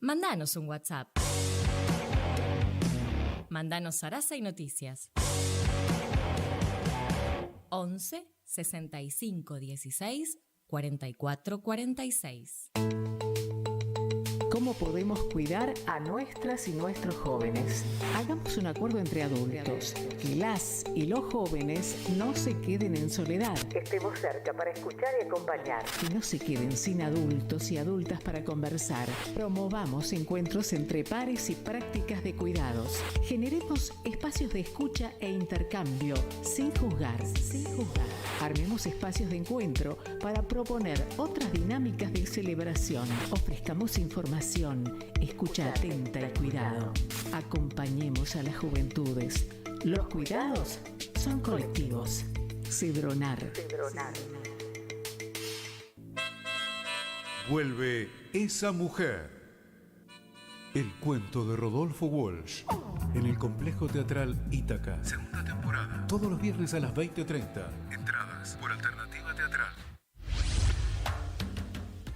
Mandanos un WhatsApp. Mandanos Sarasa y Noticias. 11 65 16 44 46. ¿Cómo podemos cuidar a nuestras y nuestros jóvenes? Hagamos un acuerdo entre adultos, que las y los jóvenes no se queden en soledad. Estemos cerca para escuchar y acompañar. Que no se queden sin adultos y adultas para conversar. Promovamos encuentros entre pares y prácticas de cuidados. Generemos espacios de escucha e intercambio, sin juzgar. Armemos espacios de encuentro para proponer otras dinámicas de celebración. Ofrezcamos información, escucha atenta y cuidado. Acompañemos a las juventudes. Los cuidados son colectivos. Cedronar. Vuelve Esa Mujer. El cuento de Rodolfo Walsh. En el Complejo Teatral Ítaca. Segunda temporada. Todos los viernes a las 20:30. Entradas por Alternativa Teatral.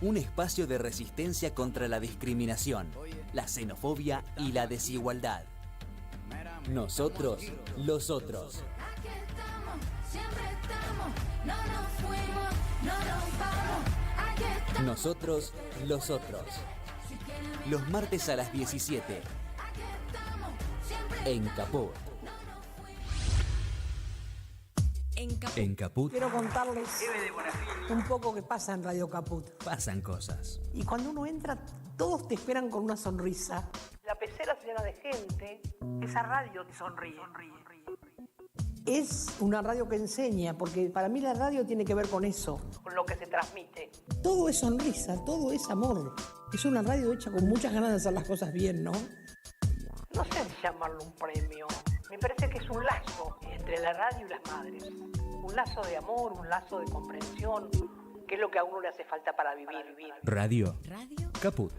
Un espacio de resistencia contra la discriminación, la xenofobia y la desigualdad. Nosotros, los otros. Aquí estamos, siempre estamos, no nos fuimos, no nos vamos. Aquí estamos. Nosotros, los otros. Los martes a las 17. Aquí estamos, siempre En Caput. En Caput Quiero contarles un poco que pasa en Radio Caput. pasan cosas. Y cuando uno entra, todos te esperan con una sonrisa. La pecera se llena de gente. Esa radio te sonríe. Es una radio que enseña, porque para mí la radio tiene que ver con eso, con lo que se transmite. Todo es sonrisa, todo es amor. Es una radio hecha con muchas ganas de hacer las cosas bien, ¿no? No sé si llamarlo un premio. Me parece que es un lazo entre la radio y las madres. Un lazo de amor, un lazo de comprensión, que es lo que a uno le hace falta para vivir. Radio Caput.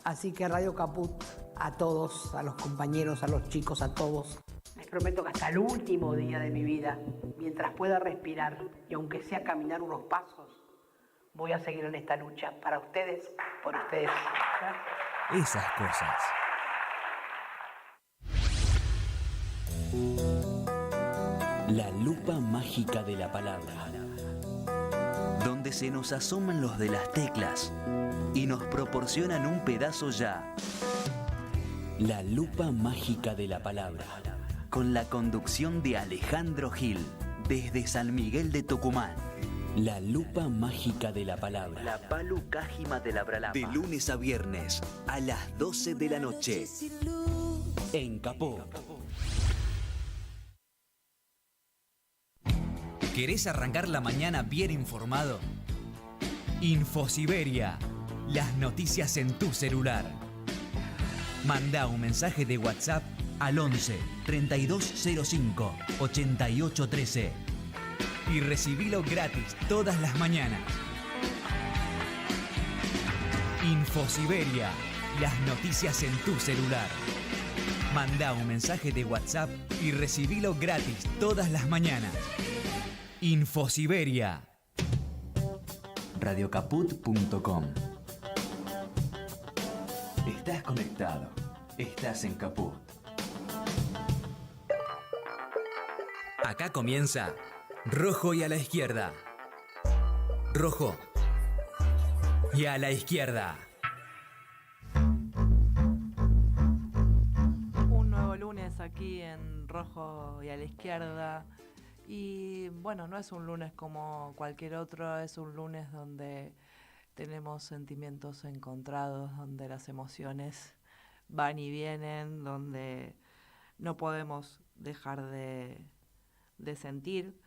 Así que Radio Caput, a todos, a los compañeros, a los chicos, a todos. Les prometo que hasta el último día de mi vida, mientras pueda respirar y aunque sea caminar unos pasos, voy a seguir en esta lucha para ustedes, por ustedes. Esas cosas. La lupa mágica de la palabra. Donde se nos asoman los de las teclas y nos proporcionan un pedazo ya. La lupa mágica de la palabra. Con la conducción de Alejandro Gil, desde San Miguel de Tucumán. La lupa mágica de la palabra. La palu cájima de la bralapa. De lunes a viernes, a las 12 de la noche. En Capó. ¿Querés arrancar la mañana bien informado? Infosiberia. Las noticias en tu celular. Manda un mensaje de WhatsApp al 11 3205 8813 y recibilo gratis todas las mañanas. Infosiberia. Las noticias en tu celular. Manda un mensaje de WhatsApp y recibilo gratis todas las mañanas. Infosiberia. Radiocaput.com. Estás conectado. Estás en Caput. Acá comienza Rojo y a la izquierda. Rojo y a la izquierda. Un nuevo lunes aquí en Rojo y a la izquierda. Y bueno, no es un lunes como cualquier otro, es un lunes donde tenemos sentimientos encontrados, donde las emociones van y vienen, donde no podemos dejar de sentir,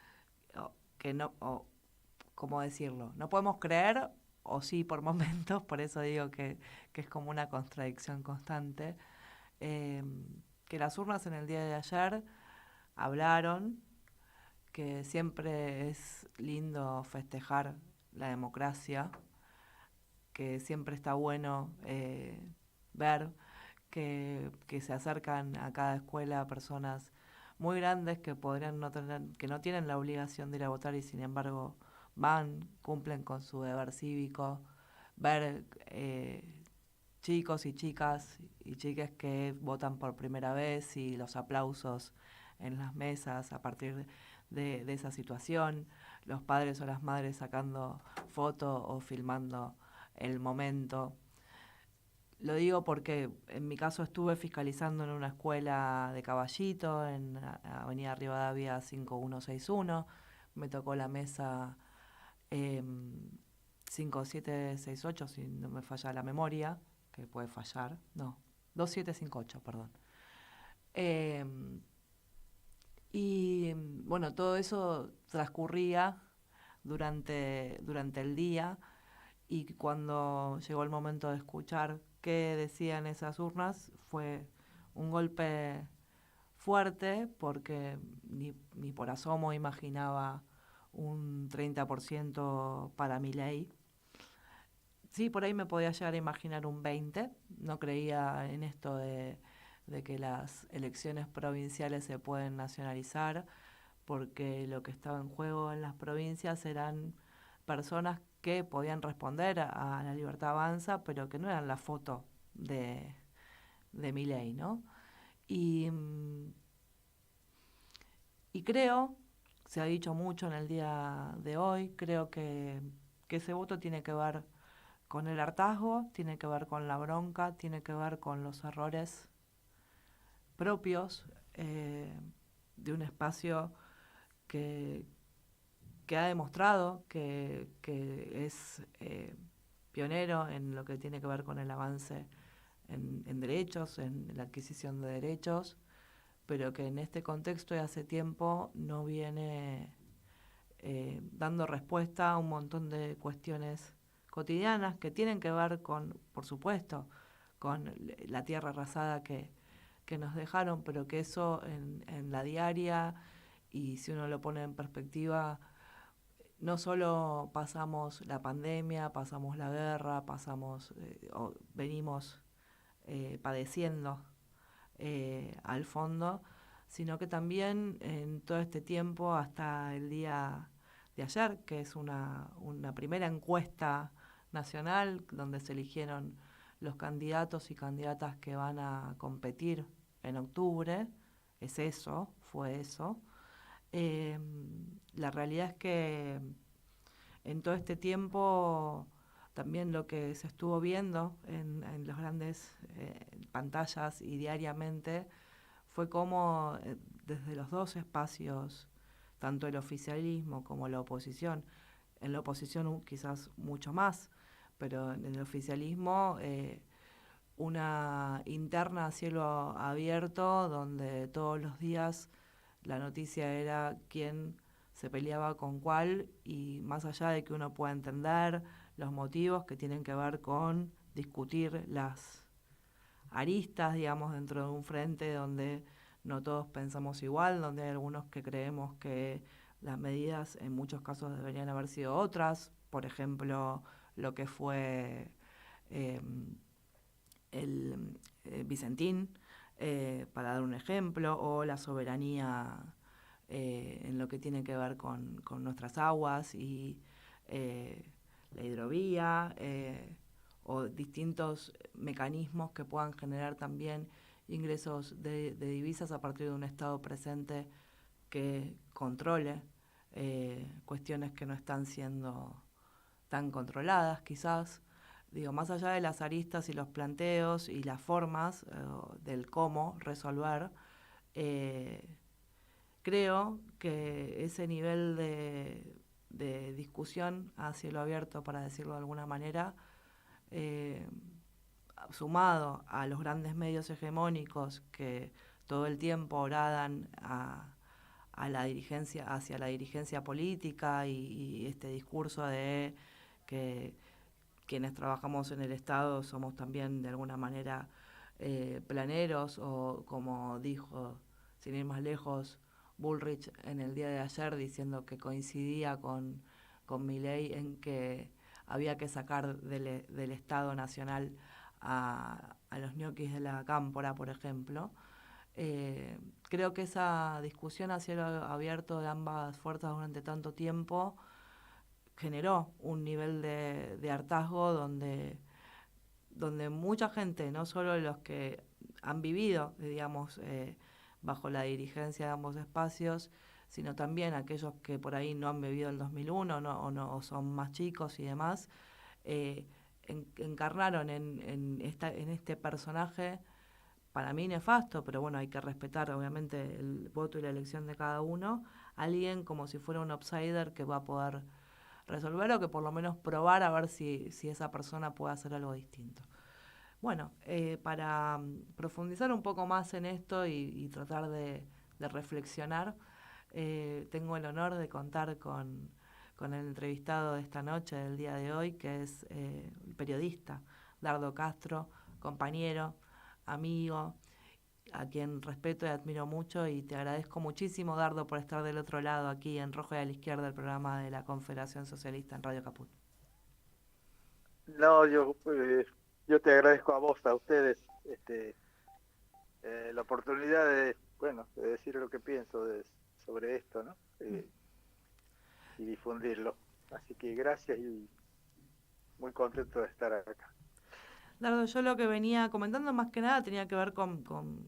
¿cómo decirlo? No podemos creer, o sí por momentos, por eso digo que es como una contradicción constante, que las urnas en el día de ayer hablaron, que siempre es lindo festejar la democracia, que siempre está bueno ver que se acercan a cada escuela personas muy grandes que podrían no tener, que no tienen la obligación de ir a votar y sin embargo van, cumplen con su deber cívico, ver chicos y chicas y chiques que votan por primera vez y los aplausos en las mesas a partir de esa situación, los padres o las madres sacando fotos o filmando el momento. Lo digo porque en mi caso estuve fiscalizando en una escuela de Caballito, en Avenida Rivadavia 5161. Me tocó la mesa 5768, si no me falla la memoria, que puede fallar, no, 2758, perdón. Y bueno, todo eso transcurría durante el día, y cuando llegó el momento de escuchar qué decían esas urnas, fue un golpe fuerte, porque ni por asomo imaginaba un 30% para Milei. Sí, por ahí me podía llegar a imaginar un 20%. No creía en esto de que las elecciones provinciales se pueden nacionalizar, porque lo que estaba en juego en las provincias eran personas que podían responder a La Libertad Avanza, pero que no eran la foto de Milei, ¿no? Y creo, se ha dicho mucho en el día de hoy, creo que ese voto tiene que ver con el hartazgo, tiene que ver con la bronca, tiene que ver con los errores propios de un espacio que ha demostrado que es pionero en lo que tiene que ver con el avance en derechos, en la adquisición de derechos, pero que en este contexto de hace tiempo no viene dando respuesta a un montón de cuestiones cotidianas que tienen que ver con, por supuesto, con la tierra arrasada que nos dejaron, pero que eso en la diaria, y si uno lo pone en perspectiva, no solo pasamos la pandemia, pasamos la guerra, venimos padeciendo al fondo, sino que también en todo este tiempo, hasta el día de ayer, que es una primera encuesta nacional donde se eligieron los candidatos y candidatas que van a competir en octubre, fue eso. La realidad es que en todo este tiempo también lo que se estuvo viendo en las grandes pantallas y diariamente fue cómo desde los dos espacios, tanto el oficialismo como la oposición, en la oposición quizás mucho más, pero en el oficialismo una interna a cielo abierto donde todos los días la noticia era quién se peleaba con cuál, y más allá de que uno pueda entender los motivos que tienen que ver con discutir las aristas, digamos, dentro de un frente donde no todos pensamos igual, donde hay algunos que creemos que las medidas en muchos casos deberían haber sido otras, por ejemplo, lo que fue el Vicentín, para dar un ejemplo, o la soberanía en lo que tiene que ver con nuestras aguas y la hidrovía, o distintos mecanismos que puedan generar también ingresos de divisas a partir de un Estado presente que controle cuestiones que no están siendo tan controladas, quizás. Digo, más allá de las aristas y los planteos y las formas del cómo resolver, creo que ese nivel de discusión a cielo abierto, para decirlo de alguna manera, sumado a los grandes medios hegemónicos que todo el tiempo oradan a la dirigencia, hacia la dirigencia política, y este discurso de que quienes trabajamos en el Estado somos también de alguna manera planeros, o como dijo, sin ir más lejos, Bullrich en el día de ayer, diciendo que coincidía con Milei en que había que sacar del Estado Nacional a los ñoquis de la Cámpora, por ejemplo. Creo que esa discusión a cielo abierto de ambas fuerzas durante tanto tiempo generó un nivel de hartazgo donde donde mucha gente, no solo los que han vivido, digamos, bajo la dirigencia de ambos espacios, sino también aquellos que por ahí no han vivido el 2001 o son más chicos y demás, encarnaron en este personaje, para mí nefasto, pero bueno, hay que respetar obviamente el voto y la elección de cada uno, alguien como si fuera un outsider que va a poder resolver o que por lo menos probar a ver si esa persona puede hacer algo distinto. Bueno, para profundizar un poco más en esto y tratar de reflexionar, tengo el honor de contar con el entrevistado de esta noche, del día de hoy, que es el periodista Dardo Castro, compañero, amigo, a quien respeto y admiro mucho, y te agradezco muchísimo, Dardo, por estar del otro lado aquí en Rojo y a la Izquierda, el programa de la Confederación Socialista en Radio Caput. No, yo te agradezco a vos, a ustedes, la oportunidad de decir lo que pienso sobre esto, ¿no? Y difundirlo. Así que gracias y muy contento de estar acá. Dardo, yo lo que venía comentando más que nada tenía que ver con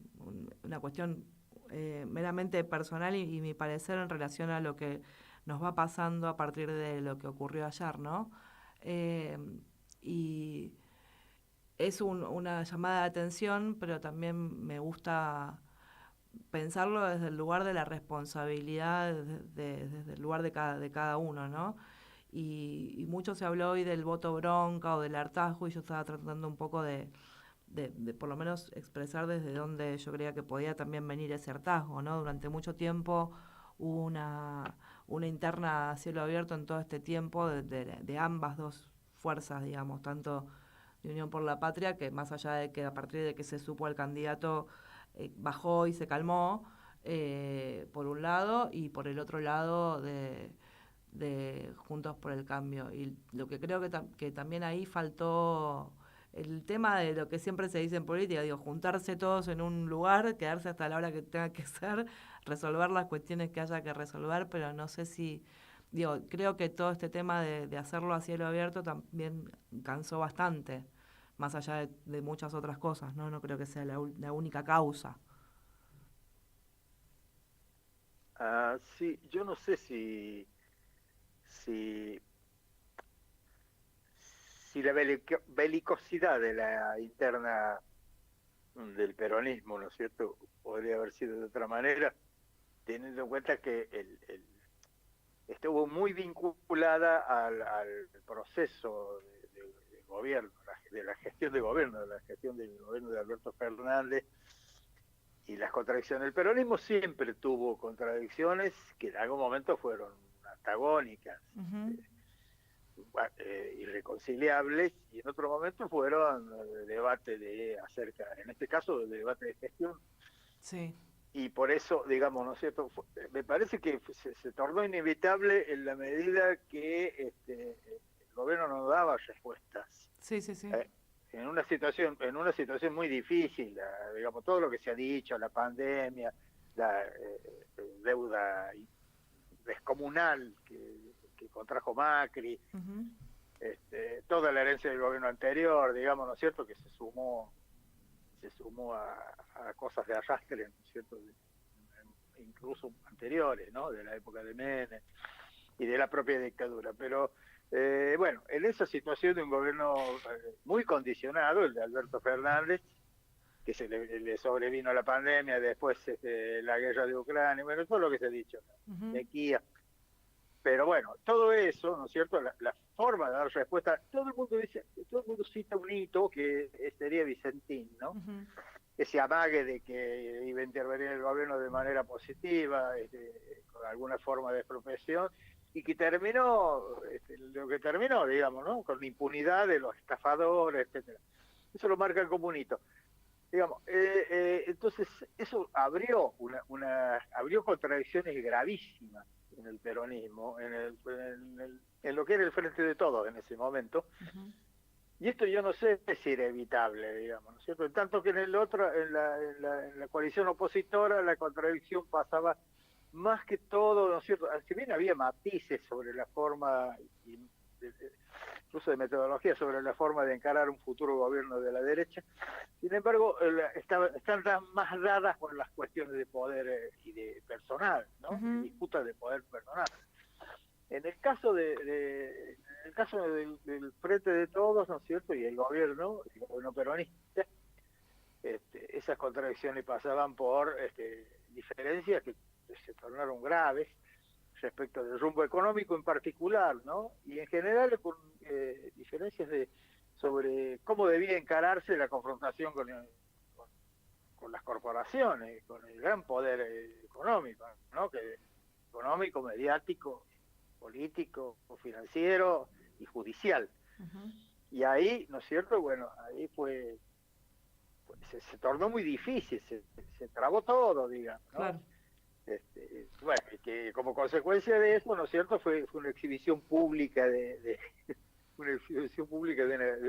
una cuestión meramente personal y mi parecer en relación a lo que nos va pasando a partir de lo que ocurrió ayer, ¿no? Y es una llamada de atención, pero también me gusta pensarlo desde el lugar de la responsabilidad, desde el lugar de cada uno, ¿no? Y mucho se habló hoy del voto bronca o del hartazgo, y yo estaba tratando un poco de por lo menos expresar desde dónde yo creía que podía también venir ese hartazgo, ¿no? Durante mucho tiempo hubo una interna a cielo abierto en todo este tiempo de ambas dos fuerzas, digamos, tanto de Unión por la Patria, que más allá de que a partir de que se supo al candidato bajó y se calmó, por un lado, y por el otro lado de Juntos por el Cambio. Y lo que creo que también ahí faltó el tema de lo que siempre se dice en política, digo, juntarse todos en un lugar, quedarse hasta la hora que tenga que ser, resolver las cuestiones que haya que resolver, pero no sé si, creo que todo este tema de hacerlo a cielo abierto también cansó bastante, más allá de muchas otras cosas, ¿no? No creo que sea la única causa. Sí, yo no sé si la belicosidad de la interna del peronismo, ¿no es cierto?, podría haber sido de otra manera, teniendo en cuenta que estuvo muy vinculada al proceso de gobierno, de la gestión de gobierno, de Alberto Fernández, y las contradicciones. El peronismo siempre tuvo contradicciones que en algún momento fueron antagónicas, irreconciliables, y en otro momento fueron debate en este caso, de debate de gestión. Sí. Y por eso, digamos, ¿no es cierto?, me parece que se tornó inevitable en la medida que el gobierno no daba respuestas. Sí. En una situación muy difícil, digamos, todo lo que se ha dicho, la pandemia, la deuda descomunal que contrajo Macri, toda la herencia del gobierno anterior, digamos, ¿no es cierto?, que se sumó a cosas de arrastre, ¿no es cierto?, incluso anteriores, ¿no?, de la época de Menem y de la propia dictadura. Pero bueno, en esa situación de un gobierno muy condicionado, el de Alberto Fernández, que se le sobrevino a la pandemia, después la guerra de Ucrania, bueno, todo lo que se ha dicho, de aquí a... Pero bueno, todo eso, ¿no es cierto?, la forma de dar respuesta, todo el mundo cita un hito que sería Vicentín, ¿no? Ese amague de que iba a intervenir el gobierno de manera positiva, con alguna forma de expropiación, y que terminó, lo que terminó, digamos, ¿no?, con la impunidad de los estafadores, etcétera. Eso lo marcan como un hito. Digamos, entonces eso abrió contradicciones gravísimas en el peronismo, en lo que era el Frente de Todos en ese momento. Y esto yo no sé si era evitable, digamos, ¿no es cierto? En tanto que en la coalición opositora la contradicción pasaba más que todo, ¿no es cierto? Si bien había matices sobre la forma, incluso de metodología sobre la forma de encarar un futuro gobierno de la derecha. Sin embargo, están más dadas por las cuestiones de poder y de personal, ¿no? Disputas de poder personal. En el caso del Frente de Todos, ¿no es cierto?, y el gobierno peronista, esas contradicciones pasaban por diferencias que se tornaron graves respecto del rumbo económico en particular, ¿no? Y en general por diferencias sobre cómo debía encararse la confrontación con las corporaciones, con el gran poder económico, ¿no? Económico, mediático, político, financiero y judicial. Y ahí, ¿no es cierto? Bueno, ahí se tornó muy difícil, se trabó todo, digamos, ¿no? Claro. Bueno, que como consecuencia de eso, ¿no es cierto?, fue una exhibición pública de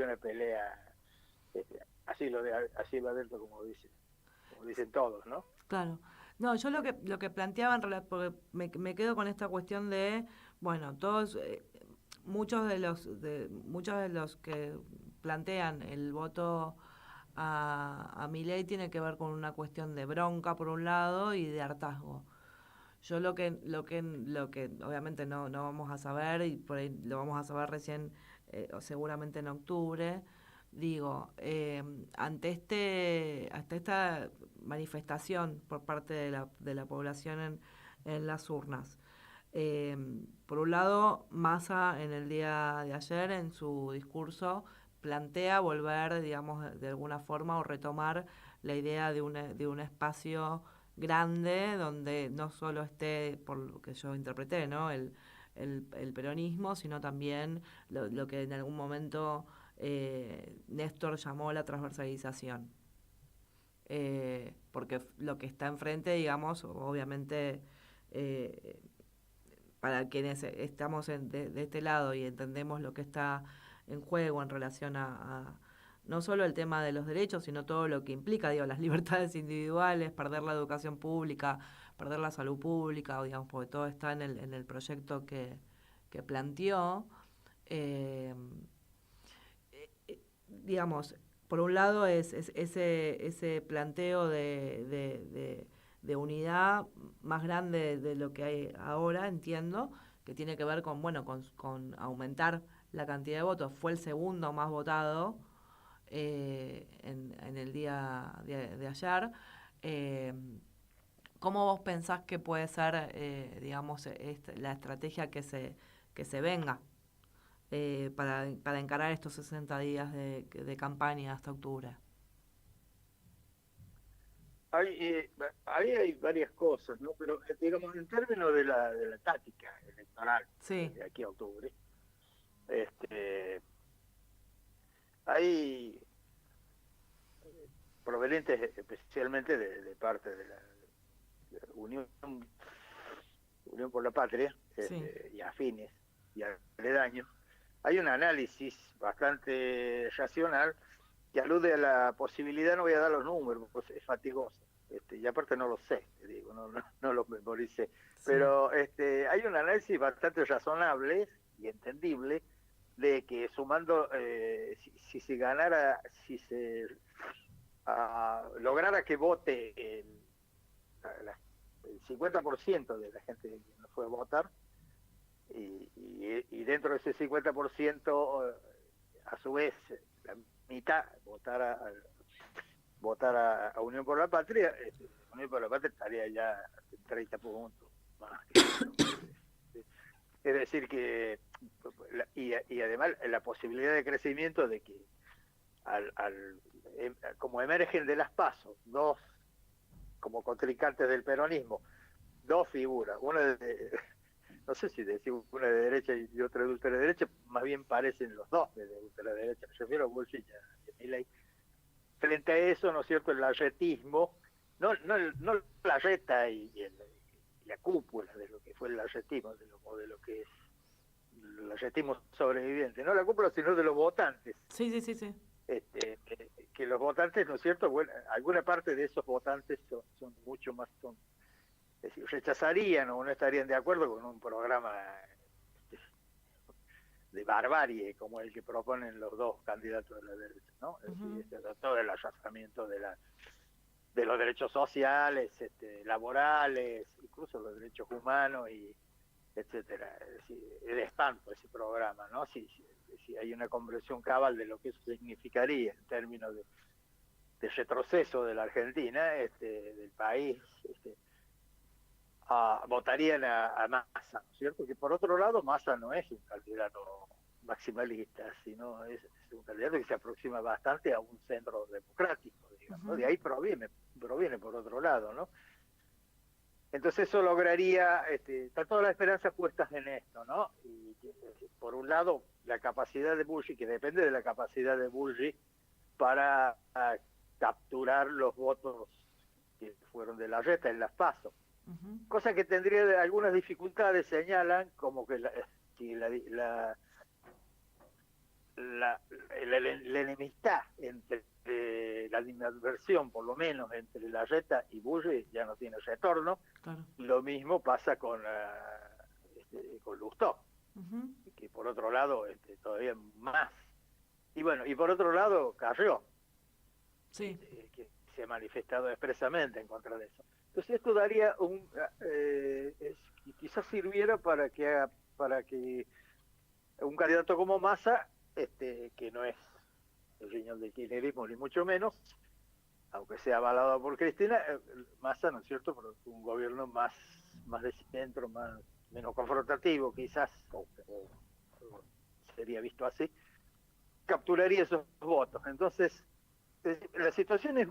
una pelea así lo adentro, como dicen todos, ¿no? Claro. No, yo lo que planteaba porque me quedo con esta cuestión de, bueno, todos muchos de los que plantean el voto a Milei tiene que ver con una cuestión de bronca por un lado y de hartazgo. Yo lo que obviamente no vamos a saber, y por ahí lo vamos a saber recién o seguramente en octubre, digo, ante esta manifestación por parte de la población en las urnas. Por un lado, Massa en el día de ayer, en su discurso, plantea volver, digamos, de alguna forma o retomar la idea de un espacio grande donde no solo esté, por lo que yo interpreté, ¿no?, el peronismo, sino también lo que en algún momento Néstor llamó la transversalización. Porque lo que está enfrente, digamos, obviamente, para quienes estamos de este lado y entendemos lo que está en juego en relación a no solo el tema de los derechos, sino todo lo que implica, digo, las libertades individuales, perder la educación pública, perder la salud pública, digamos, porque todo está en el proyecto que planteó. Digamos, por un lado es ese planteo de unidad más grande de lo que hay ahora, entiendo, que tiene que ver con aumentar la cantidad de votos. Fue el segundo más votado en el día de ayer. ¿Cómo vos pensás que puede ser, digamos, la estrategia que se venga para encarar estos 60 días de campaña hasta octubre? Ahí hay varias cosas, ¿no? Pero digamos, en términos de la táctica electoral, sí, de aquí a octubre, hay provenientes especialmente de parte de la Unión por la Patria, sí, y afines y aledaños. Hay un análisis bastante racional que alude a la posibilidad, no voy a dar los números, pues es fatigoso, y aparte no lo sé, digo, no los memoricé, sí, pero hay un análisis bastante razonable y entendible de que sumando, si se ganara, si se lograra que vote el 50% de la gente que no fue a votar, y dentro de ese 50%, a su vez, la mitad votara a Unión por la Patria, Unión por la Patria estaría ya en 30 puntos más. Es decir que, y además la posibilidad de crecimiento de que como emergen de las PASO, dos como contrincantes del peronismo, dos figuras, una no sé si decir una de derecha y otra de ultraderecha, más bien parecen los dos de ultraderecha, me refiero a Bullrich y a Milei. Frente a eso, ¿no es cierto?, el larretismo, no la reta y la cúpula de lo que fue el larretismo, de lo que es el larretismo sobreviviente, no la cúpula, sino de los votantes. Sí. Que los votantes, ¿no es cierto?, bueno, alguna parte de esos votantes son mucho más, es decir, rechazarían o no estarían de acuerdo con un programa de barbarie como el que proponen los dos candidatos de la derecha, ¿no? Es decir, todo el allanamiento de los derechos sociales, laborales, incluso los derechos humanos y etcétera. Es decir, es de espanto ese programa, ¿no? Si hay una comprensión cabal de lo que eso significaría en términos de retroceso de la Argentina, del país, votarían a Massa, ¿no es cierto? Que por otro lado, Massa no es un candidato maximalista, sino es un candidato que se aproxima bastante a un centro democrático, digamos, ¿no? De ahí proviene por otro lado, ¿no? Entonces eso lograría, están todas las esperanzas puestas en esto, ¿no? Y por un lado, la capacidad de Bullrich, que depende de la capacidad de Bullrich para capturar los votos que fueron de la reta en las PASO. Cosa que tendría algunas dificultades, señalan, como que la enemistad entre la animadversión, por lo menos entre la reta y Bullrich, ya no tiene retorno. Claro. Lo mismo pasa con Lustó, que por otro lado todavía más. Y bueno, y por otro lado Carrió, sí, que se ha manifestado expresamente en contra de eso. Entonces esto daría quizás sirviera para que un candidato como Massa, que no es el riñón del kirchnerismo ni mucho menos, aunque sea avalado por Cristina, Massa, ¿no es cierto?, por un gobierno más de centro, menos confrontativo quizás, o sería visto así, capturaría esos votos. Entonces la situación es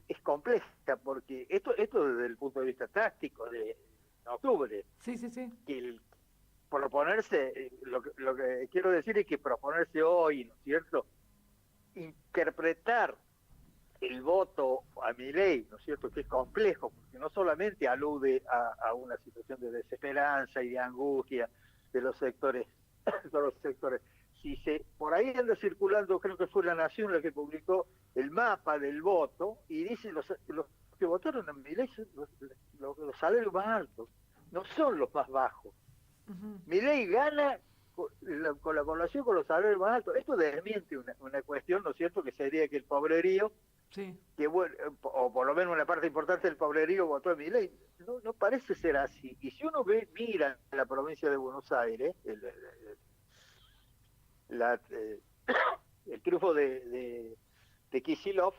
es compleja, porque esto desde el punto de vista táctico de octubre, sí, que proponerse, lo que quiero decir es que proponerse hoy, ¿no es cierto?, interpretar el voto a Milei, ¿no es cierto?, que es complejo, porque no solamente alude a una situación de desesperanza y de angustia de los sectores, si por ahí anda circulando, creo que fue La Nación la que publicó el mapa del voto, y dice los que votaron a Milei son los salarios más altos, no son los más bajos. Milei gana con la población con los salarios más altos. Esto desmiente una cuestión, ¿no es cierto?, que sería que el pobrerío, sí, o por lo menos una parte importante del pobrerío votó a Milei. No parece ser así. Y si uno mira la provincia de Buenos Aires, el triunfo de Kicillof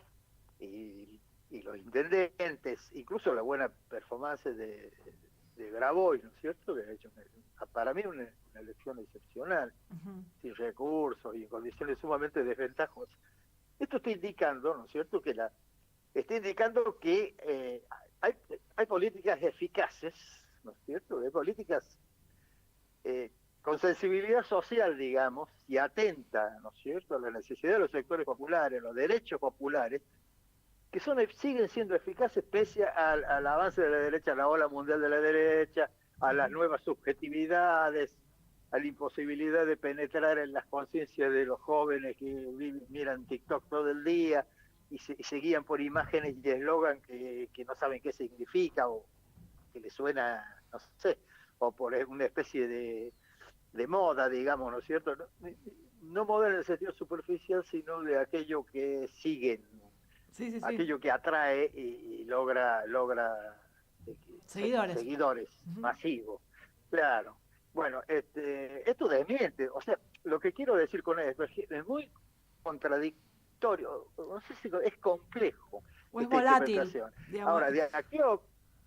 y los intendentes, incluso la buena performance de Grabois, ¿no es cierto?, que ha hecho para mí una elección excepcional, sin recursos y en condiciones sumamente desventajosas. Esto está indicando, ¿no es cierto?, que hay políticas eficaces, ¿no es cierto?, hay políticas con sensibilidad social, digamos, y atenta, ¿no es cierto?, a la necesidad de los sectores populares, los derechos populares, que siguen siendo eficaces pese al avance de la derecha, a la ola mundial de la derecha, a las nuevas subjetividades, a la imposibilidad de penetrar en las conciencias de los jóvenes que miran TikTok todo el día y se guían por imágenes y eslogan que no saben qué significa o que les suena, no sé, o por una especie de moda, digamos, ¿no es cierto? No moda en el sentido superficial, sino de aquello que siguen, aquello que atrae y logra seguidores masivos. Claro. Bueno, esto desmiente, o sea, lo que quiero decir con esto es muy contradictorio, no sé si es complejo. O es volátil. Ahora, de aquí,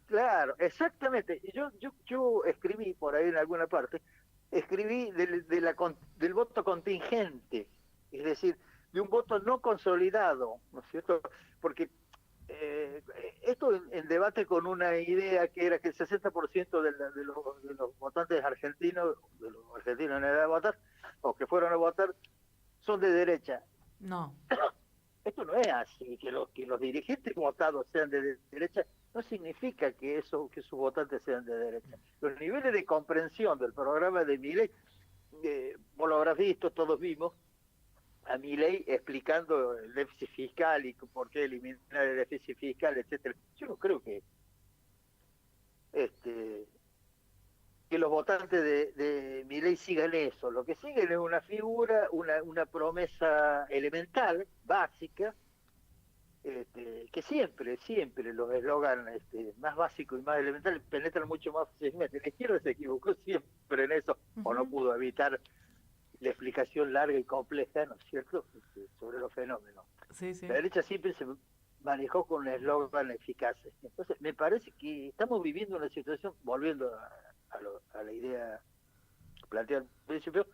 claro, exactamente. Yo escribí por ahí en alguna parte, del voto contingente, es decir, de un voto no consolidado, ¿no es cierto? Porque esto en debate con una idea que era que el 60% de los votantes argentinos, de los argentinos en edad de votar, o que fueron a votar, son de derecha. No. Esto no es así, que los dirigentes votados sean de derecha, no significa que sus votantes sean de derecha. Los niveles de comprensión del programa de Milei, vos lo habrás visto, todos vimos, a Milei explicando el déficit fiscal y por qué eliminar el déficit fiscal, etcétera. Yo no creo que que los votantes de Milei sigan eso. Lo que siguen es una figura, una promesa elemental, básica, que siempre los eslogan más básicos y más elementales penetran mucho más fácilmente. La izquierda se equivocó siempre en eso, o no pudo evitar la explicación larga y compleja, ¿no es cierto?, sobre los fenómenos. Sí, sí. La derecha siempre se manejó con un eslogan eficaces. Entonces, me parece que estamos viviendo una situación, volviendo a la idea planteada al principio,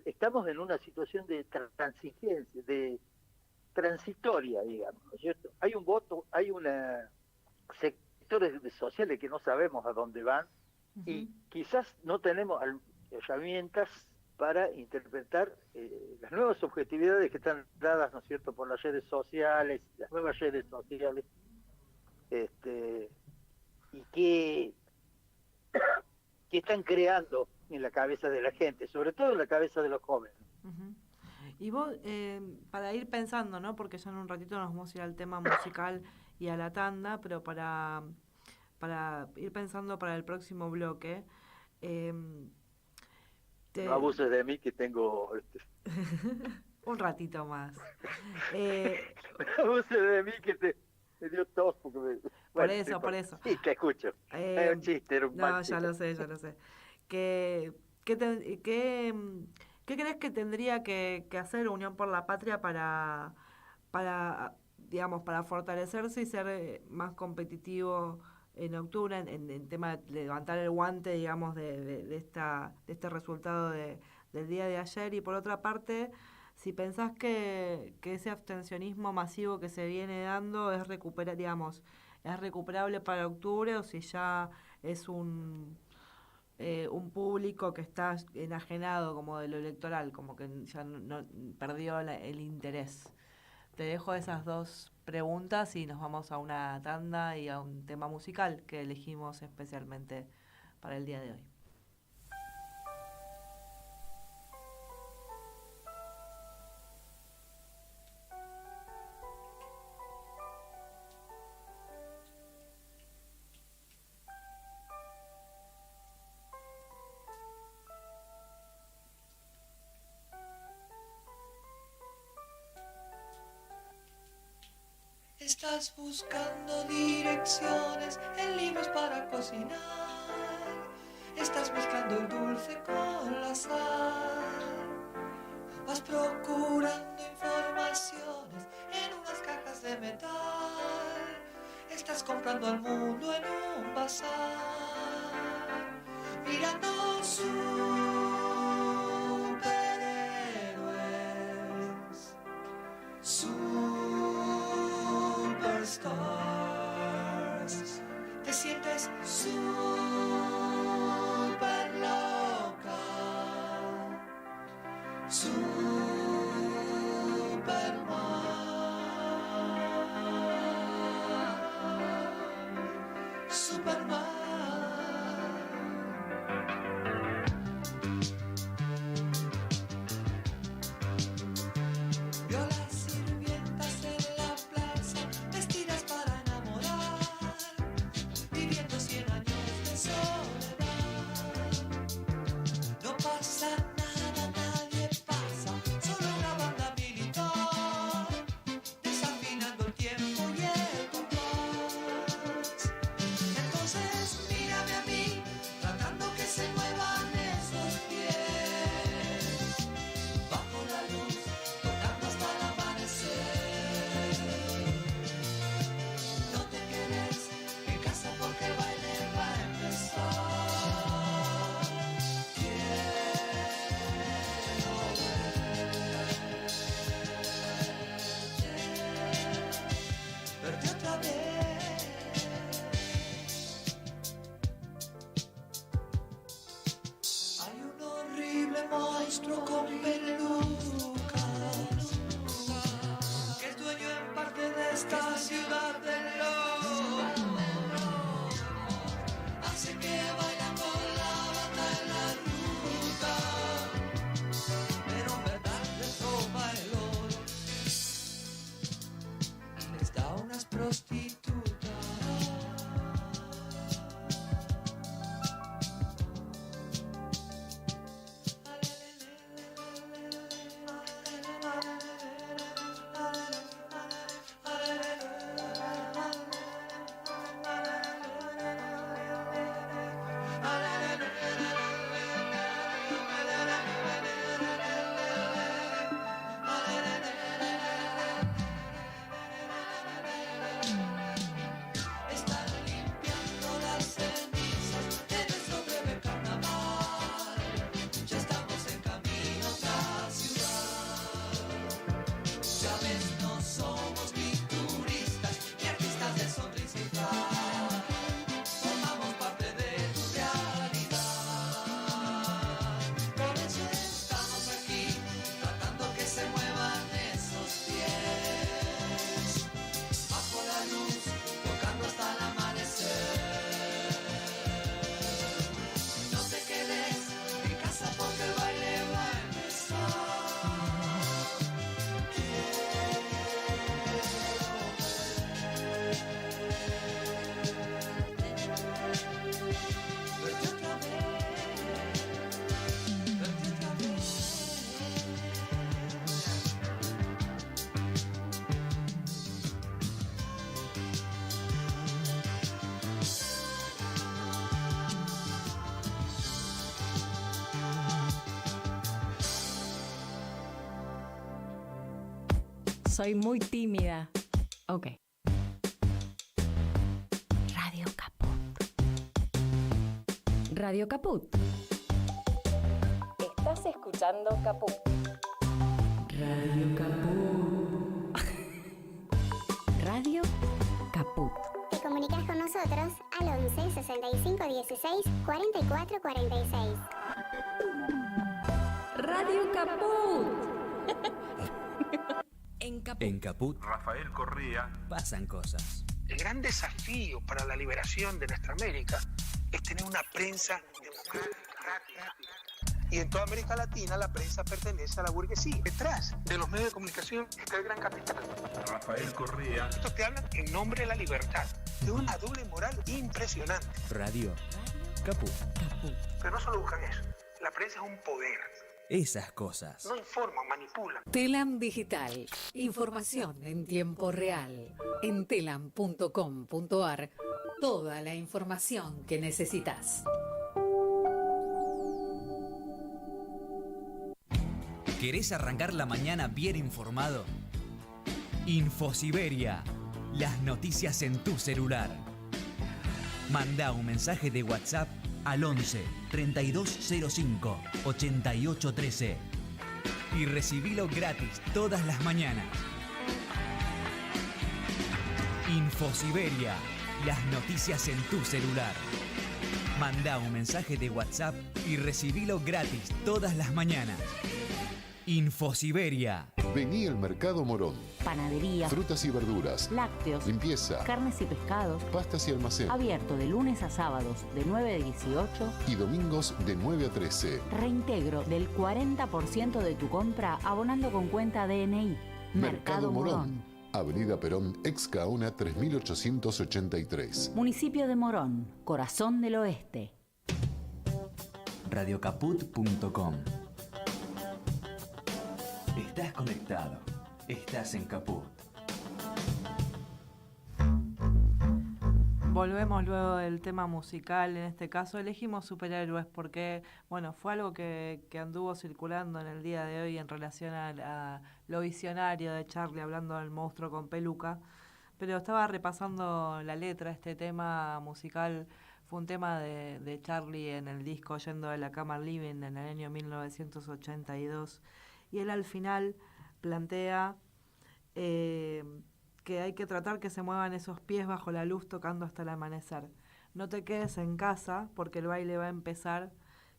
estamos en una situación de transigencia, de transitoria, digamos, ¿no es cierto? Hay un voto, hay sectores sociales que no sabemos a dónde van, y quizás no tenemos herramientas para interpretar las nuevas subjetividades que están dadas, ¿no es cierto?, por las redes sociales, las nuevas redes sociales, y que están creando en la cabeza de la gente, sobre todo en la cabeza de los jóvenes. Y vos, para ir pensando, ¿no?, porque ya en un ratito nos vamos a ir al tema musical y a la tanda, pero para ir pensando para el próximo bloque, no abuses de mí, que tengo un ratito más. No abuses de mí, que me dio tos porque por eso. Sí, te escucho. Es un chiste, era un mal chiste. Ya lo sé. ¿Qué crees que tendría que hacer Unión por la Patria para digamos, para fortalecerse y ser más competitivo en octubre en tema de levantar el guante, digamos, de este resultado del día de ayer? Y por otra parte, si pensás que ese abstencionismo masivo que se viene dando es recuperable para octubre, o si ya es un público que está enajenado como de lo electoral, como que ya no perdió el interés. Te dejo esas dos preguntas y nos vamos a una tanda y a un tema musical que elegimos especialmente para el día de hoy. Estás buscando direcciones en libros para cocinar. Estás mezclando el dulce con la sal. Vas procurando informaciones en unas cajas de metal. Estás comprando al mundo en un bazar. Mirando superhéroes. Superstars, te sientes super loca, Superman. Vio las sirvientas en la plaza, vestidas para enamorar, viviendo 100 años de soledad. No pasa nada, nadie pasa, solo una banda militar, desafinando el tiempo y el compás. Entonces mírame a mí, tratando que se muevan esos pies, bajo la luz, tocando hasta el amanecer. No te quedes en casa porque el baile va a empezar. Quiero verte otra vez. Hay un horrible monstruo con pelucas que es dueño en parte de esta ciudad del lobo. Hace que bailan con la banda en la ruta, pero en verdad les roba el oro. Les da unas prostitutas. Soy muy tímida. Ok. Radio Caput. Radio Caput. Estás escuchando Caput. Radio Caput. Radio Caput. Te comunicas con nosotros al 11 65 16 44 46. Radio Caput. En Caput, Rafael Correa, pasan cosas. El gran desafío para la liberación de nuestra América es tener una prensa democrática. Y en toda América Latina la prensa pertenece a la burguesía. Detrás de los medios de comunicación está el gran capital. Rafael Correa. Estos te hablan en nombre de la libertad, de una doble moral impresionante. Radio Caput. Pero no solo buscan eso, la prensa es un poder. Esas cosas. No informan, manipulan. Telam Digital. Información en tiempo real. En telam.com.ar. Toda la información que necesitas. ¿Querés arrancar la mañana bien informado? Infosiberia. Las noticias en tu celular. Mandá un mensaje de WhatsApp al 11 3205 8813 y recibilo gratis todas las mañanas. Infosiberia, las noticias en tu celular. Mandá un mensaje de WhatsApp y recibilo gratis todas las mañanas. Infosiberia. Vení al Mercado Morón. Panadería, Frutas y verduras, lácteos, limpieza, carnes y pescados, pastas y almacén. Abierto de lunes a sábados de 9 a 18 y domingos de 9 a 13. Reintegro del 40% de tu compra abonando con cuenta DNI. Mercado Morón. Avenida Perón, ex Caona 3883. Municipio de Morón, corazón del oeste. Radiocaput.com. Estás conectado. Estás en Caput. Volvemos luego del tema musical. En este caso elegimos superhéroes porque, bueno, fue algo que anduvo circulando en el día de hoy en relación a lo visionario de Charlie hablando del monstruo con peluca. Pero estaba repasando la letra. Este tema musical fue un tema de Charlie en el disco Yendo de la Cama al Living en el año 1982. Y él al final plantea que hay que tratar que se muevan esos pies bajo la luz tocando hasta el amanecer. No te quedes en casa porque el baile va a empezar.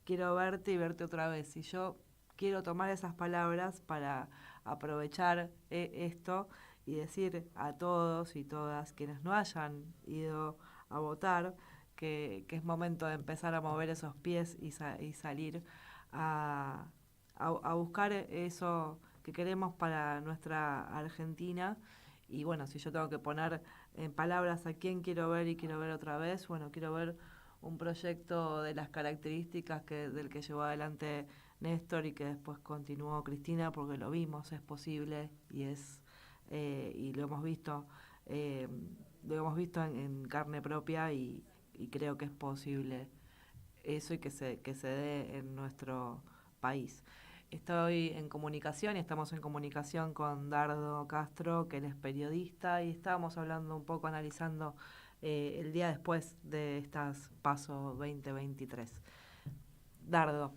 Quiero verte y verte otra vez. Y yo quiero tomar esas palabras para aprovechar esto y decir a todos y todas quienes no hayan ido a votar que es momento de empezar a mover esos pies y salir a buscar eso que queremos para nuestra Argentina. Y bueno, si yo tengo que poner en palabras a quién quiero ver y quiero ver otra vez, bueno, quiero ver un proyecto de las características del que llevó adelante Néstor y que después continuó Cristina, porque lo vimos, es posible y y lo hemos visto en carne propia y creo que es posible eso y que se dé en nuestro país. Estoy en comunicación y estamos en comunicación con Dardo Castro, que él es periodista, y estábamos hablando un poco, analizando el día después de estas PASO 2023. Dardo,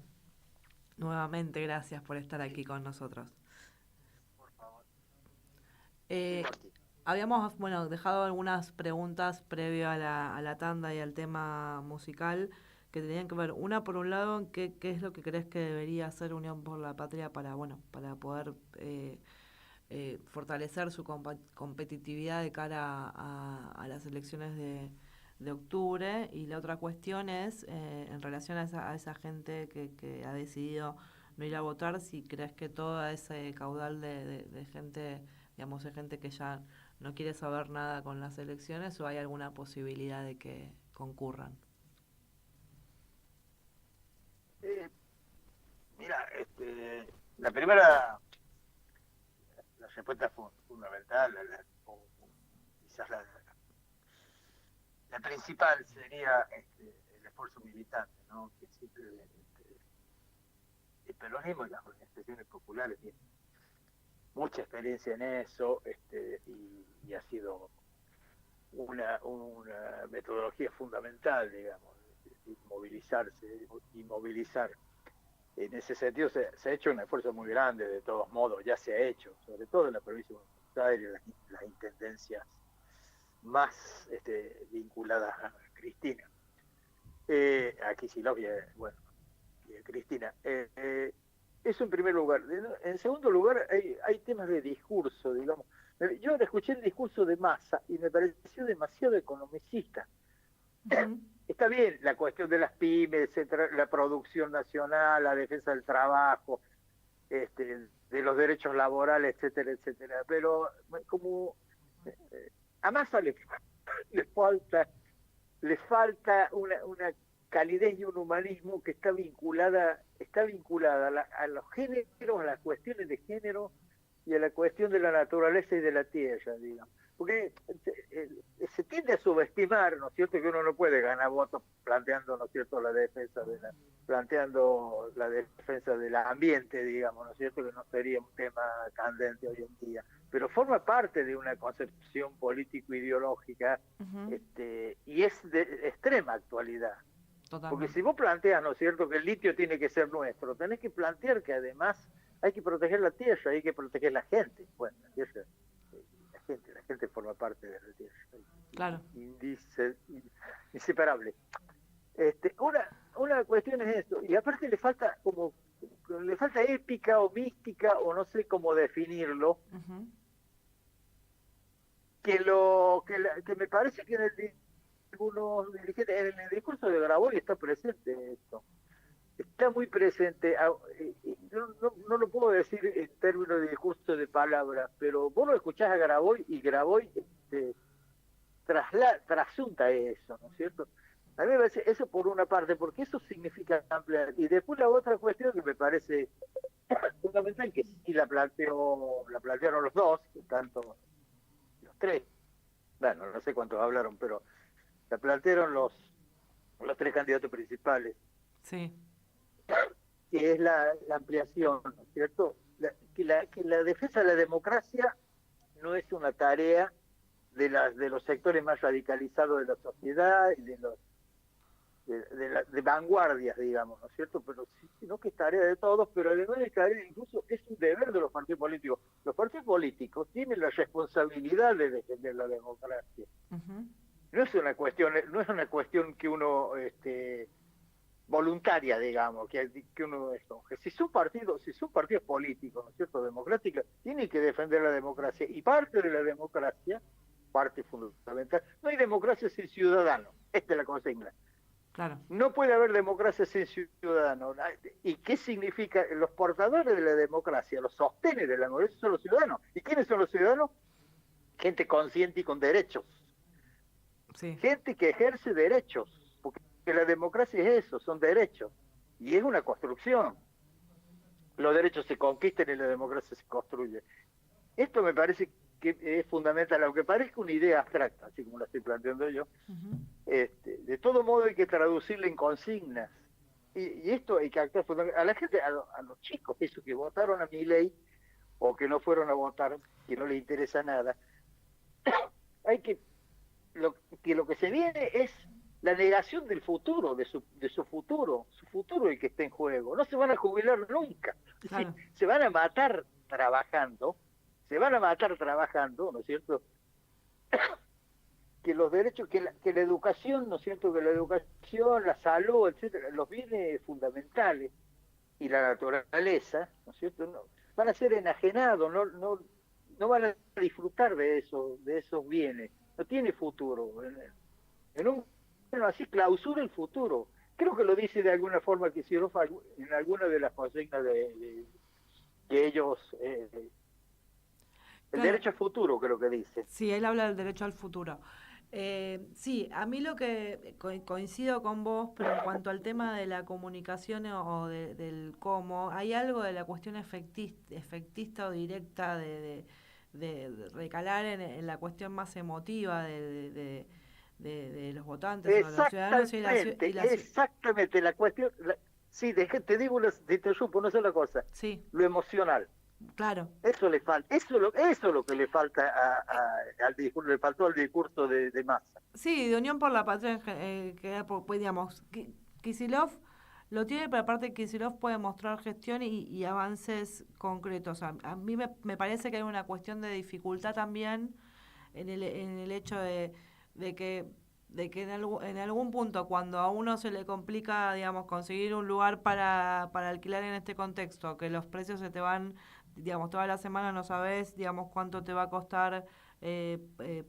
nuevamente gracias por estar aquí con nosotros. Por favor. Habíamos dejado algunas preguntas previo a la tanda y al tema musical que tenían que ver, una por un lado, ¿qué es lo que crees que debería hacer Unión por la Patria para poder fortalecer su competitividad de cara a las elecciones de octubre? Y la otra cuestión es, en relación a esa gente que ha decidido no ir a votar, si crees que todo ese caudal de gente, digamos, de gente que ya no quiere saber nada con las elecciones, o hay alguna posibilidad de que concurran. Mira, la primera, la respuesta fundamental, quizás la principal sería el esfuerzo militante, ¿no? Que siempre el peronismo y las organizaciones populares tienen. mucha experiencia en eso, y ha sido una metodología fundamental, digamos, movilizarse y movilizar. En ese sentido se ha hecho un esfuerzo muy grande, de todos modos, ya se ha hecho, sobre todo en la provincia de Buenos Aires, las intendencias más vinculadas a Cristina. A Kicillof y a Cristina. Eso en primer lugar. En segundo lugar, hay temas de discurso, digamos. Yo ahora escuché el discurso de Massa y me pareció demasiado economicista. Está bien la cuestión de las pymes, etcétera, la producción nacional, la defensa del trabajo, de los derechos laborales, etcétera, etcétera. Pero como a Massa le falta una calidez y un humanismo que está vinculada a los géneros, a las cuestiones de género y a la cuestión de la naturaleza y de la tierra, digamos. Porque se tiende a subestimar, ¿no es cierto?, que uno no puede ganar votos planteando, ¿no es cierto?, la defensa del ambiente, digamos, ¿no es cierto?, que no sería un tema candente hoy en día, pero forma parte de una concepción político-ideológica, y es de extrema actualidad. Totalmente. Porque si vos planteas, ¿no es cierto?, que el litio tiene que ser nuestro, tenés que plantear que además hay que proteger la tierra, hay que proteger la gente. Bueno, la tierra, la gente forma parte de la tierra. Claro. Inseparable. Una cuestión es esto, y aparte le falta épica o mística, o no sé cómo definirlo, que me parece que algunos dirigentes, en el discurso de Grabois está presente esto. Está muy presente. No lo puedo decir en términos de discurso de palabras, pero vos lo escuchás a Grabois y Grabois trasunta eso, ¿no es cierto? A mí me parece eso por una parte, porque eso significa ampliar. Y después la otra cuestión que me parece fundamental, que sí la plantearon los dos, tanto los tres, bueno, no sé cuántos hablaron, pero la plantearon los tres candidatos principales. Sí. Que es la ampliación, ¿no es cierto? Que la defensa de la democracia no es una tarea de los sectores más radicalizados de la sociedad y de vanguardias, digamos, ¿no es cierto? Pero sino que es tarea de todos, pero además de tarea, incluso es un deber de los partidos políticos. Los partidos políticos tienen la responsabilidad de defender la democracia. No es una cuestión que uno voluntaria, digamos, que uno escoge. Si son partidos políticos, ¿no es cierto?, democráticos, tienen que defender la democracia, y parte de la democracia, parte fundamental, no hay democracia sin ciudadanos, esta es la consigna. Claro. No puede haber democracia sin ciudadanos. ¿Y qué significa? Los portadores de la democracia, los sostenes de la democracia son los ciudadanos. ¿Y quiénes son los ciudadanos? Gente consciente y con derechos. Sí. Gente que ejerce derechos, porque la democracia es eso, son derechos, y es una construcción. Los derechos se conquistan y la democracia se construye. Esto me parece que es fundamental, aunque parezca una idea abstracta, así como la estoy planteando yo. De todo modo hay que traducirla en consignas, y esto hay que actuar a la gente, a los chicos, esos que votaron a Milei o que no fueron a votar, que no les interesa nada. Hay que lo que se viene es la negación del futuro, de su futuro el que está en juego. No se van a jubilar nunca. Claro. Se van a matar trabajando, ¿no es cierto? Que los derechos, que la educación, ¿no es cierto? Que la educación, la salud, etcétera, los bienes fundamentales y la naturaleza, ¿no es cierto? No, van a ser enajenados, no van a disfrutar de esos bienes. No tiene futuro. Así clausura el futuro. Creo que lo dice de alguna forma Kicillof en alguna de las consignas que ellos... el derecho al futuro, creo que dice. Sí, él habla del derecho al futuro. Sí, a mí lo que coincido con vos, pero en cuanto al tema de la comunicación o del cómo, hay algo de la cuestión efectista o directa de recalar en la cuestión más emotiva de los votantes o de los ciudadanos exactamente, la cuestión, sí, te digo, te interrumpo una sola cosa, sí. lo emocional. Claro. Eso le falta, eso es lo que le falta al discurso, le faltó al discurso de Massa. Sí, de Unión por la Patria, pues, digamos, Kicillof lo tiene, pero aparte Kicillof puede mostrar gestión y avances concretos. A mí me parece que hay una cuestión de dificultad también en el hecho de que en algún punto, cuando a uno se le complica, digamos, conseguir un lugar para alquilar en este contexto, que los precios se te van, digamos, toda la semana no sabes, digamos, cuánto te va a costar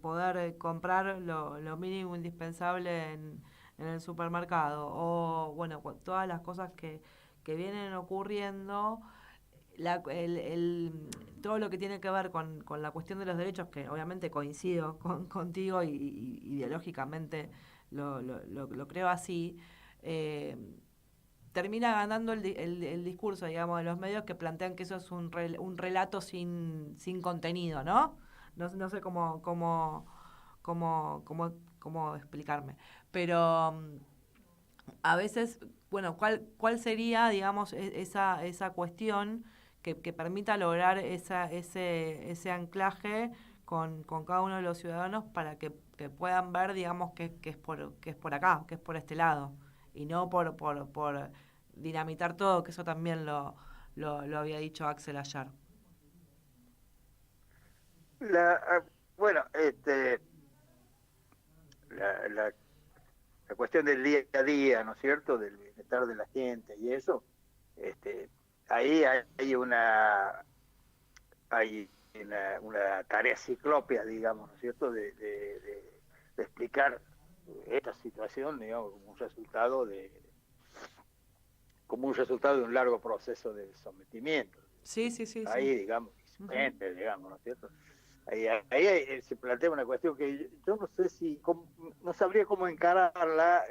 poder comprar lo mínimo indispensable en el supermercado, o bueno, todas las cosas que vienen ocurriendo, todo lo que tiene que ver con la cuestión de los derechos, que obviamente coincido contigo y ideológicamente lo creo así, termina ganando el discurso, digamos, de los medios que plantean que eso es un relato sin contenido, ¿no? No sé cómo explicarme, pero a veces, bueno, ¿cuál sería, digamos, esa cuestión que permita lograr ese anclaje con cada uno de los ciudadanos para que puedan ver, digamos, que es por acá, que es por este lado, y no por dinamitar todo, que eso también lo había dicho Axel ayer. Bueno, la cuestión del día a día, ¿no es cierto?, del bienestar de la gente y eso, ahí hay una tarea ciclópea, digamos, ¿no es cierto?, de explicar esta situación, digamos, como un resultado de un largo proceso de sometimiento. Sí. Ahí, digamos, digamos, ¿no es cierto? Ahí se plantea una cuestión que yo no sé no sabría cómo encararla,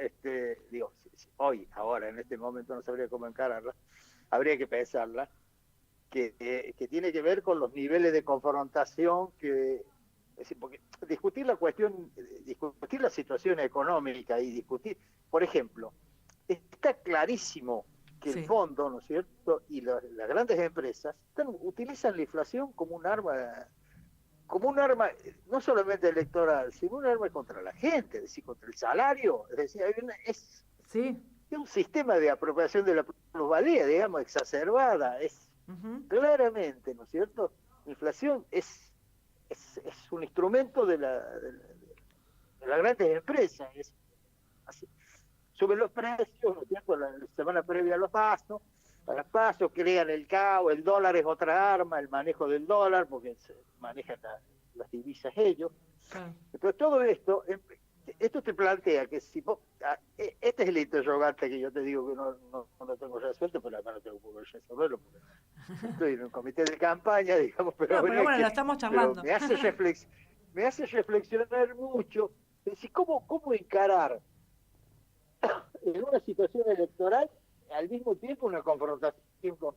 ahora, en este momento no sabría cómo encararla, habría que pensarla, que tiene que ver con los niveles de confrontación porque discutir la situación económica y discutir, por ejemplo, está clarísimo que el fondo, ¿no es cierto?, y las grandes empresas utilizan la inflación como un arma no solamente electoral, sino un arma contra la gente, es decir, contra el salario. Es decir, es un sistema de apropiación de la plusvalía, digamos, exacerbada. Es claramente, ¿no es cierto? La inflación es un instrumento de las grandes empresas. Suben los precios, ¿no es cierto?, la semana previa a los pasos. Para paso, crean el caos, el dólar es otra arma, el manejo del dólar, porque se manejan las divisas ellos. Entonces todo esto te plantea que si vos, este es el interrogante que yo te digo que no lo tengo resuelto, pero además no tengo por qué resolverlo, porque estoy en un comité de campaña, digamos, pero bueno, lo estamos charlando. Me hace reflexionar mucho, es decir, cómo encarar en una situación electoral al mismo tiempo una confrontación con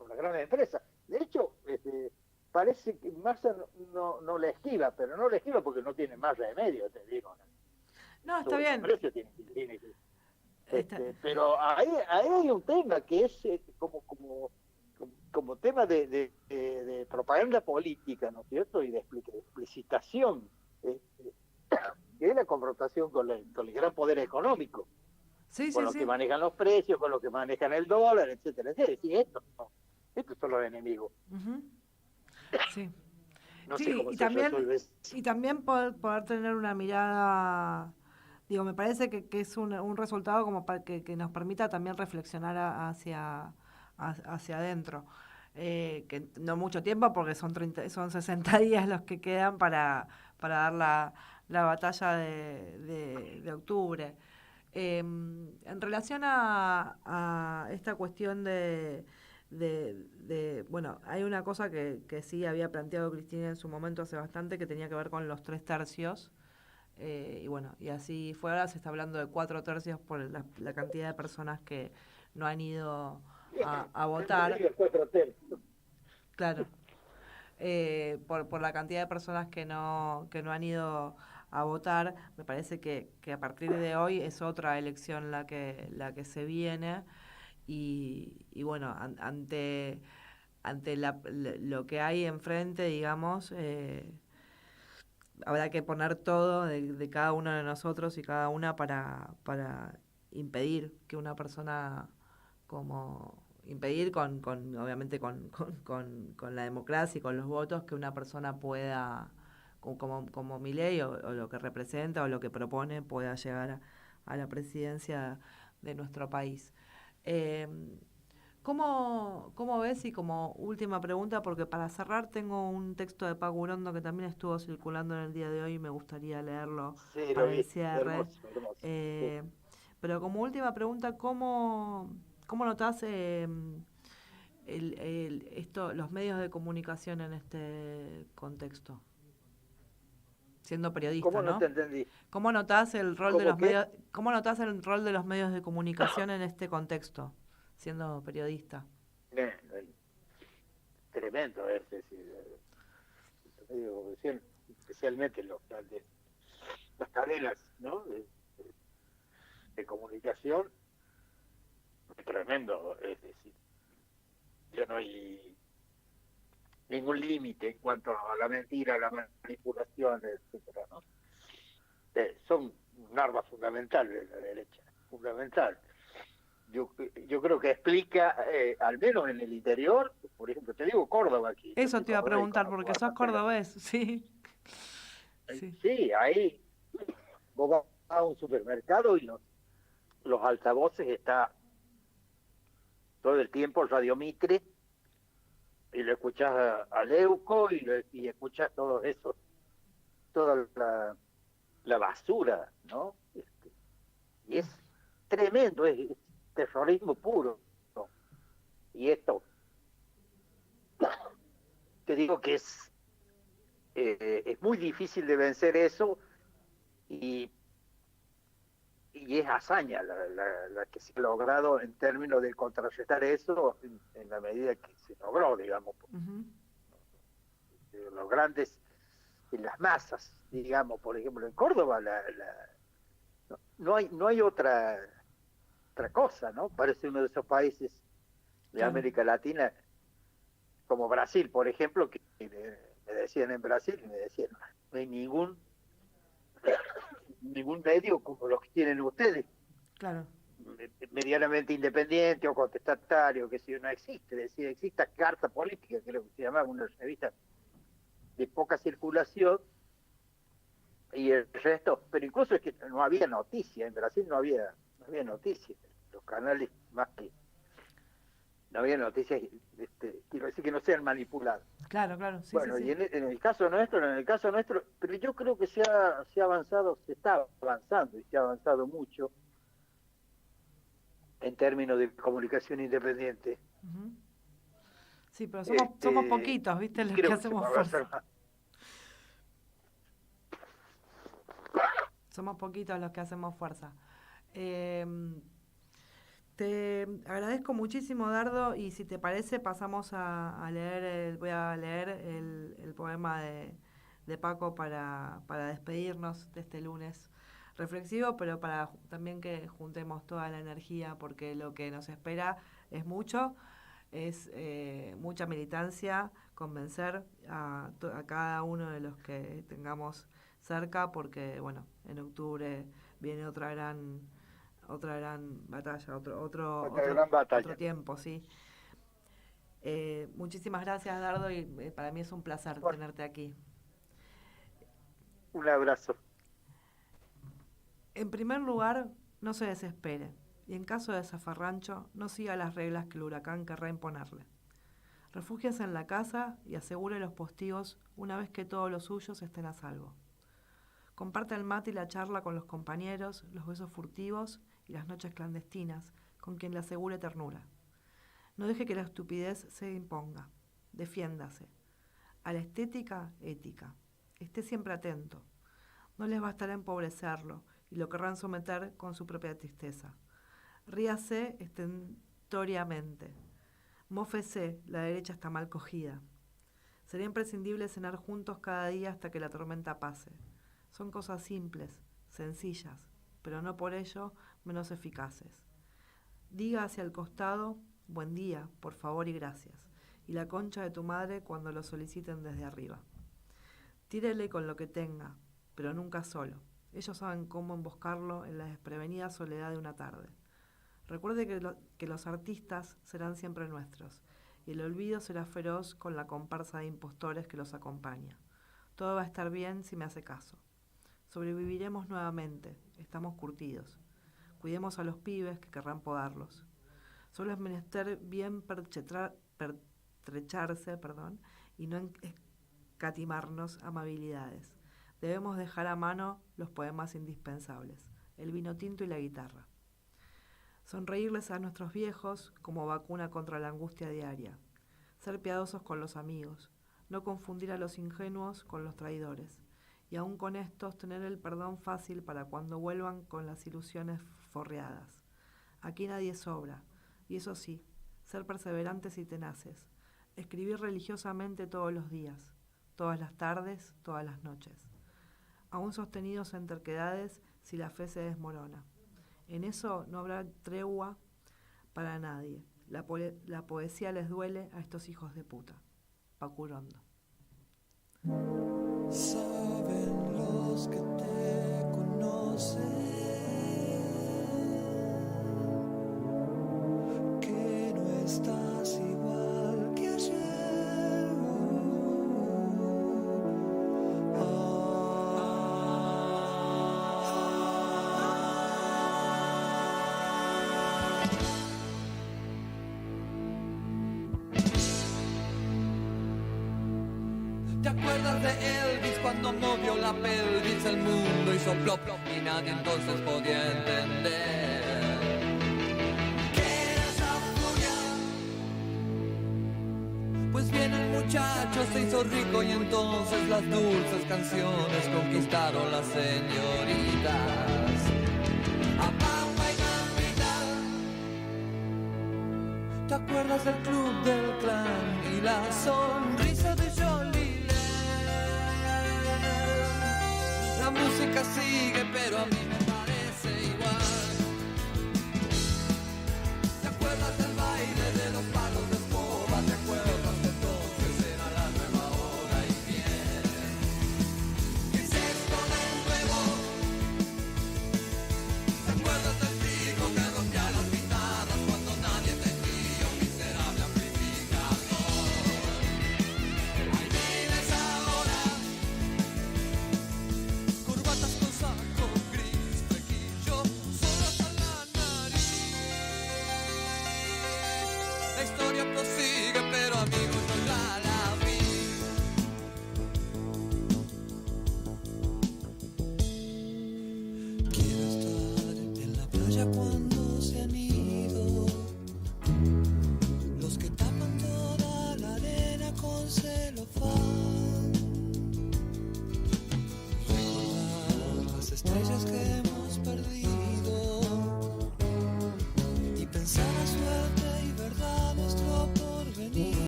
las grandes empresas. De hecho, parece que Massa no la esquiva, pero no la esquiva porque no tiene más remedio, te digo. No, está bien. Tiene que pero ahí hay un tema que es como tema de propaganda política, ¿no es cierto?, y de explicitación, que es la confrontación con el gran poder económico. Con los que manejan los precios, con los que manejan el dólar, etcétera. Es decir, estos son los enemigos. Sí. No sé cómo se resuelve eso. Y también poder tener una mirada, digo, me parece que es un resultado como para que nos permita también reflexionar hacia adentro. Que no mucho tiempo, porque son 60 días los que quedan para dar la batalla de octubre. En relación a esta cuestión bueno, hay una cosa que sí había planteado Cristina en su momento hace bastante, que tenía que ver con los 3 tercios, y bueno, y así fue. Ahora se está hablando de 4 tercios por la cantidad de personas que no han ido a votar. Claro. Por la cantidad de personas que no han ido a votar. Me parece que a partir de hoy es otra elección la que se viene, y bueno, ante ante lo que hay enfrente, digamos, habrá que poner todo de cada uno de nosotros y cada una para impedir que una persona impedir obviamente con la democracia y con los votos, que una persona pueda, como Milei o lo que representa o lo que propone, pueda llegar a la presidencia de nuestro país. ¿Cómo ves? Y como última pregunta, porque para cerrar tengo un texto de Paco Urondo que también estuvo circulando en el día de hoy y me gustaría leerlo para el cierre. Hermoso. Pero como última pregunta, ¿cómo notás los medios de comunicación en este contexto? Siendo periodista, ¿Cómo no te entendí? ¿Cómo notás el rol de los medios? ¿Cómo notás el rol de los medios de comunicación en este contexto, siendo periodista? Tremendo, es decir, especialmente las cadenas, ¿no? de comunicación, tremendo, es decir, ya no hay ningún límite en cuanto a la mentira, la manipulación, etcétera, ¿no? Son un arma fundamental de la derecha, fundamental. Yo creo que explica, al menos en el interior, por ejemplo, te digo Córdoba aquí. Eso te iba a preguntar, porque sos cordobés, sí. Sí, ahí vos vas a un supermercado y los altavoces está todo el tiempo el Radio Mitre, y lo escuchás a Leuco y escuchás todo eso, toda la basura, ¿no? Y es tremendo, es terrorismo puro, ¿no? Y esto, te digo que es muy difícil de vencer eso, y es hazaña la que se ha logrado en términos de contrarrestar eso en la medida que se logró, digamos. Los grandes, en las masas, digamos, por ejemplo, en Córdoba no hay otra cosa, ¿no? Parece uno de esos países de América Latina, como Brasil, por ejemplo, que me decían en Brasil, no hay ningún medio como los que tienen ustedes. Claro. Medianamente independiente o contestatario, que si no existe, decía, existe Carta Política, creo que se llamaba, una revista de poca circulación, y el resto, pero incluso es que no había noticias, en Brasil no había noticias, los canales más que no había noticias, quiero decir que no sean manipuladas. Claro, sí. Bueno, sí. Y en el caso nuestro, pero yo creo que se ha avanzado, se está avanzando y se ha avanzado mucho en términos de comunicación independiente. Uh-huh. Sí, pero somos poquitos, ¿viste? Los que hacemos fuerza. Somos poquitos los que hacemos fuerza. Te agradezco muchísimo, Dardo, y si te parece pasamos a leer, voy a leer el poema de Paco para despedirnos de este lunes reflexivo, pero para también que juntemos toda la energía, porque lo que nos espera es mucho, es mucha militancia, convencer a cada uno de los que tengamos cerca, porque bueno, en octubre viene otra gran batalla, otro tiempo, sí. Muchísimas gracias, Dardo, y para mí es un placer tenerte aquí. Un abrazo. En primer lugar, no se desespere, y en caso de zafarrancho, no siga las reglas que el huracán querrá imponerle. Refúgiese en la casa y asegure los postigos una vez que todos los suyos estén a salvo. Comparte el mate y la charla con los compañeros, los besos furtivos y las noches clandestinas, con quien le asegure ternura. No deje que la estupidez se imponga. Defiéndase. A la estética, ética. Esté siempre atento. No les bastará empobrecerlo y lo querrán someter con su propia tristeza. Ríase estentoriamente. Mófese, la derecha está mal cogida. Sería imprescindible cenar juntos cada día hasta que la tormenta pase. Son cosas simples, sencillas, pero no por ello menos eficaces. Diga hacia el costado, buen día, por favor y gracias. y la concha de tu madre cuando lo soliciten desde arriba. Tírele con lo que tenga, pero nunca solo. Ellos saben cómo emboscarlo en la desprevenida soledad de una tarde. Recuerde que los artistas serán siempre nuestros, y el olvido será feroz con la comparsa de impostores que los acompaña. Todo va a estar bien si me hace caso. Sobreviviremos nuevamente, estamos curtidos. Cuidemos a los pibes que querrán podarlos. Solo es menester bien pertrecharse, y no escatimarnos amabilidades. Debemos dejar a mano los poemas indispensables, el vino tinto y la guitarra. Sonreírles a nuestros viejos como vacuna contra la angustia diaria. Ser piadosos con los amigos, no confundir a los ingenuos con los traidores. Y aún con estos tener el perdón fácil para cuando vuelvan con las ilusiones forreadas. Aquí nadie sobra, y eso sí, ser perseverantes y tenaces. Escribir religiosamente todos los días, todas las tardes, todas las noches. Aún sostenidos en terquedades si la fe se desmorona. En eso no habrá tregua para nadie. La poesía les duele a estos hijos de puta. Pacurondo. Saben los que te conocen que no estás igual que ayer. ¿Te acuerdas de Elvis cuando movió la pelvis el mundo hizo plop plop y nadie entonces podía entender qué era esa furia? Pues bien el muchacho se hizo rico y entonces las dulces canciones conquistaron las señoritas. A Pampa y Navidad. ¿Te acuerdas del club del clan y la sonrisa de Jolie? La música sigue, pero a mí me